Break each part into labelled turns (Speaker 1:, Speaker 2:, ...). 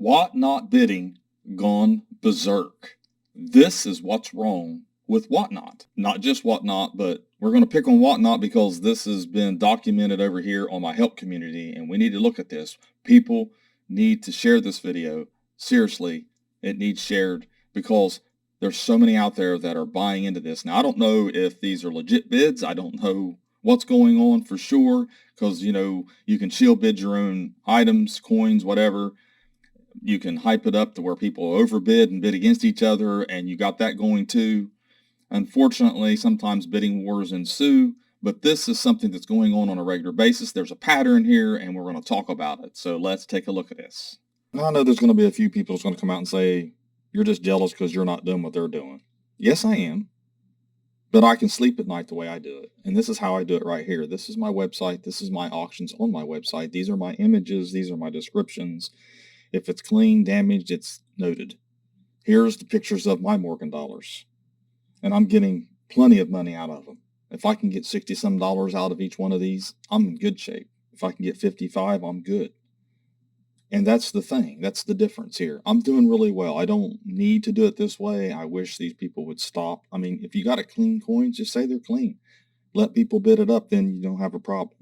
Speaker 1: Whatnot bidding gone berserk. This is what's wrong with Whatnot. Not just Whatnot, but we're going to pick on Whatnot because this has been documented over here on my help community, and we need to look at this. People need to share this video. Seriously, it needs shared because there's so many out there that are buying into this. Now, I don't know if these are legit bids. I don't know what's going on for sure because, you can shield bid your own items, coins, whatever. You can hype it up to where people overbid and bid against each other, and you got that going too. Unfortunately, sometimes bidding wars ensue, but this is something that's going on a regular basis. There's a pattern here, and we're going to talk about it. So let's take a look at this. Now, I know there's going to be a few people that's going to come out and say, you're just jealous because you're not doing what they're doing. Yes, I am. But I can sleep at night the way I do it. And this is how I do it right here. This is my website. This is my auctions on my website. These are my images. These are my descriptions. If it's clean, damaged, it's noted. Here's the pictures of my Morgan dollars. And I'm getting plenty of money out of them. If I can get $60-some out of each one of these, I'm in good shape. If I can get 55, I'm good. And that's the thing. That's the difference here. I'm doing really well. I don't need to do it this way. I wish these people would stop. I mean, if you got a clean coin, just say they're clean. Let people bid it up, then you don't have a problem.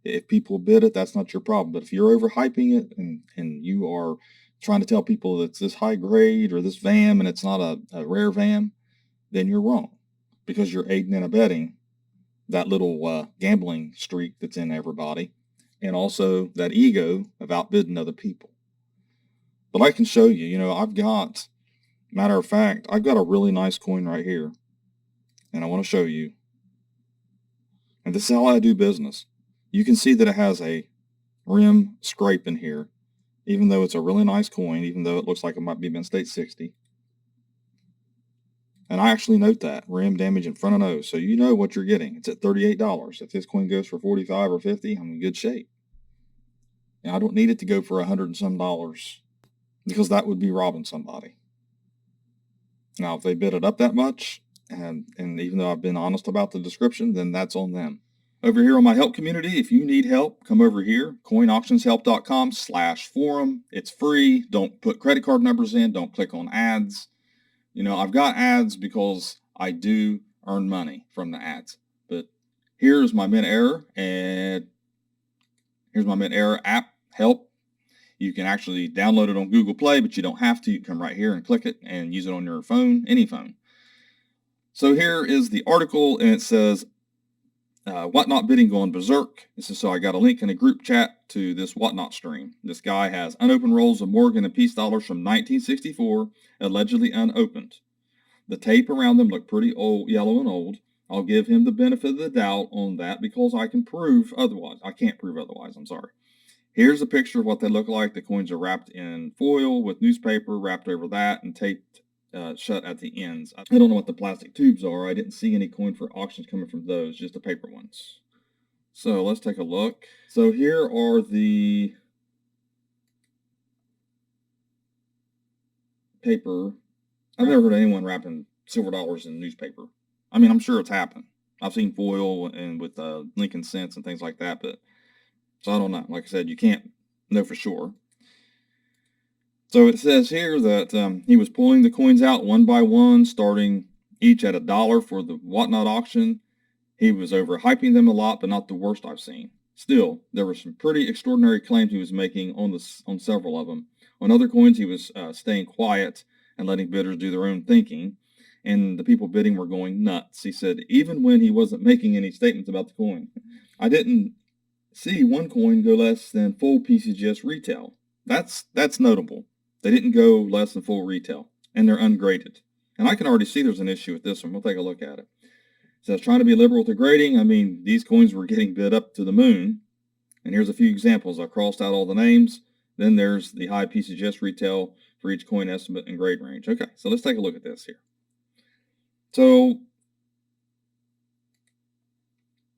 Speaker 1: If people bid it, that's not your problem. But if you're overhyping it and you are trying to tell people that it's this high grade or this VAM and it's not a rare VAM, then you're wrong because you're aiding and abetting that little gambling streak that's in everybody and also that ego of outbidding other people. But I can show you, matter of fact, I've got a really nice coin right here and I want to show you. And this is how I do business. You can see that it has a rim scrape in here, even though it's a really nice coin, even though it looks like it might be Mint State 60. And I actually note that, rim damage in front of nose, so you know what you're getting. It's at $38. If this coin goes for $45 or $50, I'm in good shape. Now, I don't need it to go for $100 and some because that would be robbing somebody. Now, if they bid it up that much, and even though I've been honest about the description, then that's on them. Over here on my help community, if you need help, come over here, coinauctionshelp.com/forum. It's free. Don't put credit card numbers in. Don't click on ads. I've got ads because I do earn money from the ads. But here's my Mint Error, and here's my Mint Error app, help. You can actually download it on Google Play, but you don't have to. You can come right here and click it and use it on your phone, any phone. So here is the article, and it says, Whatnot bidding going berserk. So I got a link in a group chat to this Whatnot stream. This guy has unopened rolls of Morgan and Peace dollars from 1964, allegedly unopened. The tape around them look pretty old, yellow and old. I'll give him the benefit of the doubt on that because I can prove otherwise. I can't prove otherwise, I'm sorry. Here's a picture of what they look like. The coins are wrapped in foil with newspaper wrapped over that and taped shut at the ends. I don't know what the plastic tubes are. I didn't see any coin for auctions coming from those, just the paper ones. So let's take a look. So here are the paper. I've never heard of anyone wrapping silver dollars in newspaper. I mean, I'm sure it's happened. I've seen foil and with Lincoln cents and things like that, but so I don't know. Like I said, you can't know for sure. So it says here that he was pulling the coins out one by one, starting each at $1 for the Whatnot auction. He was overhyping them a lot, but not the worst I've seen. Still, there were some pretty extraordinary claims he was making on several of them. On other coins, he was staying quiet and letting bidders do their own thinking, and the people bidding were going nuts. He said, even when he wasn't making any statements about the coin. I didn't see one coin go less than full PCGS retail. That's notable. They didn't go less than full retail, and they're ungraded. And I can already see there's an issue with this one. We'll take a look at it. It says, trying to be liberal with the grading. I mean, these coins were getting bid up to the moon. And here's a few examples. I crossed out all the names. Then there's the high PCGS retail for each coin estimate and grade range. Okay, so let's take a look at this here. So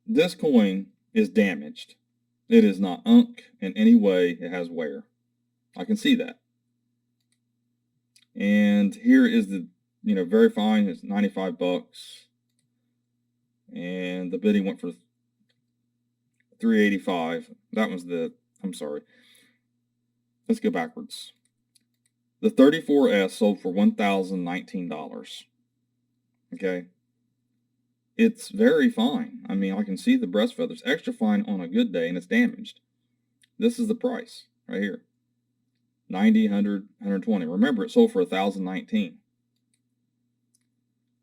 Speaker 1: this coin is damaged. It is not unk in any way. It has wear. I can see that. And here is the, very fine. It's $95. And the bidding went for $385. That was I'm sorry. Let's go backwards. The 34S sold for $1,019. Okay. It's very fine. I mean, I can see the breast feathers. Extra fine on a good day, and it's damaged. This is the price right here. 90, 100, 120. Remember, it sold for $1,019.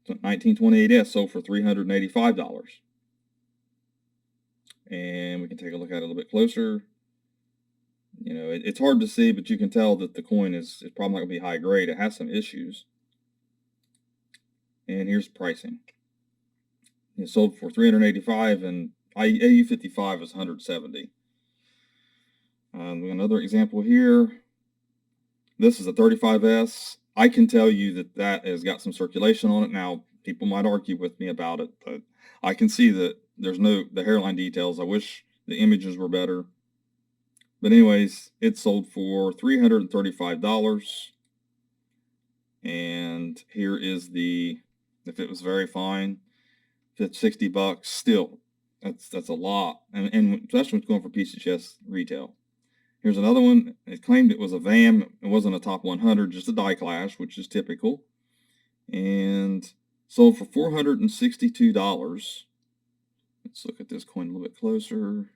Speaker 1: 1928S sold for $385. And we can take a look at it a little bit closer. You know, it's hard to see, but you can tell that the coin is probably not going to be high grade. It has some issues. And here's pricing. It sold for $385, and AU55 is $170. Another example here. This is a 35S. I can tell you that has got some circulation on it. Now, people might argue with me about it, but I can see that there's the hairline details. I wish the images were better. But anyways, it sold for $335. And here is if it was very fine, it's $60. Still, that's a lot. And especially when it's going for PCHS retail. Here's another one. It claimed it was a VAM. It wasn't a top 100, just a die clash, which is typical. And sold for $462. Let's look at this coin a little bit closer.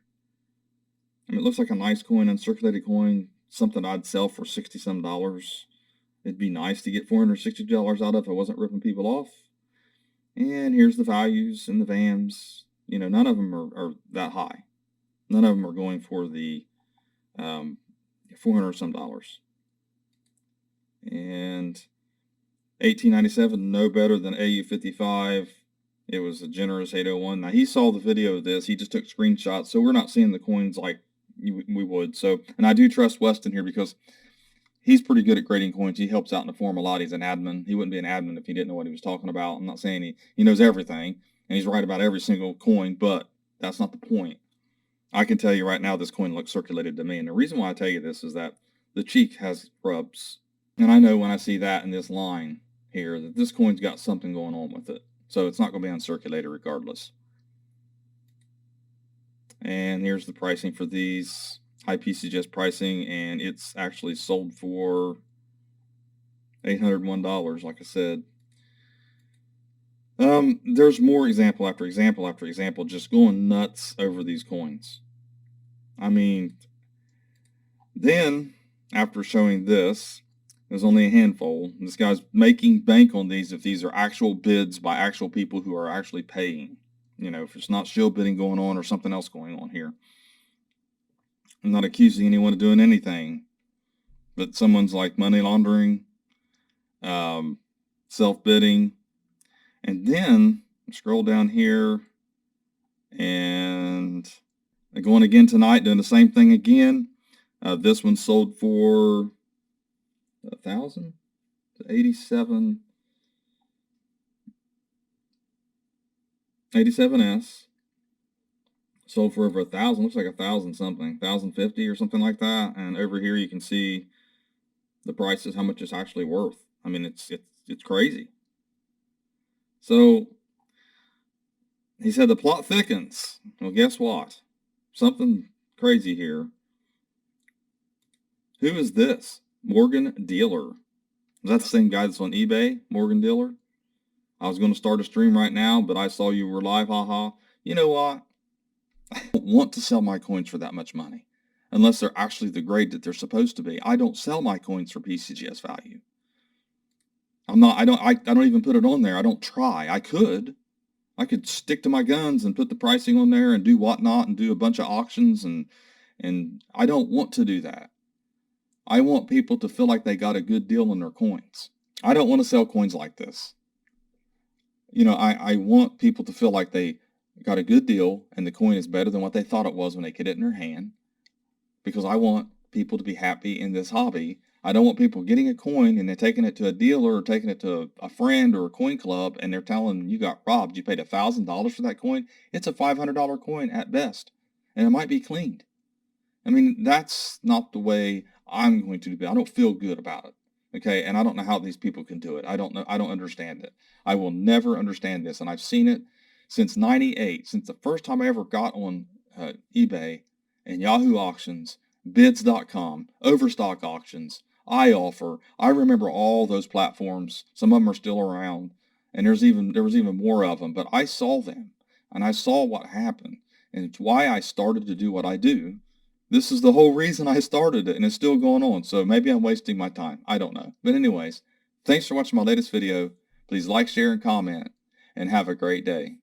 Speaker 1: I mean, it looks like a nice coin, uncirculated coin, something I'd sell for $60-some. It'd be nice to get $462 out of if I wasn't ripping people off. And here's the values and the VAMs. You know, none of them are that high. None of them are going for the $400-some. And 1897, no better than AU55. It was a generous 801. Now, he saw the video of this. He just took screenshots, so we're not seeing the coins like we would. So, and I do trust Weston here because he's pretty good at grading coins. He helps out in the forum a lot. He's an admin. He wouldn't be an admin if he didn't know what he was talking about. I'm not saying he knows everything, and he's right about every single coin, but that's not the point. I can tell you right now this coin looks circulated to me, and the reason why I tell you this is that the cheek has rubs, and I know when I see that in this line here that this coin's got something going on with it, so it's not going to be uncirculated regardless. And here's the pricing for these. High PCGS pricing, and it's actually sold for $801, like I said. There's more example after example after example, just going nuts over these coins. I mean, then after showing this, there's only a handful. This guy's making bank on these if these are actual bids by actual people who are actually paying. You know, if it's not shield bidding going on or something else going on here. I'm not accusing anyone of doing anything, but someone's like money laundering, self-bidding, and then scroll down here, and they're going again tonight, doing the same thing again. This one sold for $1,000 to 87S. Sold for over $1,000, looks like $1,000 something, $1,050 or something like that. And over here you can see the prices, how much it's actually worth. I mean, it's crazy. So he said the plot thickens. Well, guess what? Something crazy here. Who is this? Morgan Dealer. Is that the same guy that's on eBay? Morgan Dealer? I was going to start a stream right now, but I saw you were live, haha. You know what? I don't want to sell my coins for that much money unless they're actually the grade that they're supposed to be. I don't sell my coins for PCGS value. I don't even put it on there. I don't try. I could stick to my guns and put the pricing on there and do whatnot and do a bunch of auctions, and I don't want to do that. I want people to feel like they got a good deal on their coins. I don't want to sell coins like this. You know, I want people to feel like they got a good deal and the coin is better than what they thought it was when they get it in their hand, because I want people to be happy in this hobby. I don't want people getting a coin and then taking it to a dealer or taking it to a friend or a coin club and they're telling them you got robbed. You paid $1,000 for that coin. It's a $500 coin at best, and it might be cleaned. I mean, that's not the way I'm going to do it. I don't feel good about it. Okay, and I don't know how these people can do it. I don't know. I don't understand it. I will never understand this, and I've seen it since '98, since the first time I ever got on eBay and Yahoo auctions, bids.com, overstock auctions. iOffer. I remember all those platforms. Some of them are still around, and there was even more of them. But I saw them, and I saw what happened, and it's why I started to do what I do. This is the whole reason I started it, and it's still going on. So maybe I'm wasting my time. I don't know. But anyways, thanks for watching my latest video. Please like, share, and comment, and have a great day.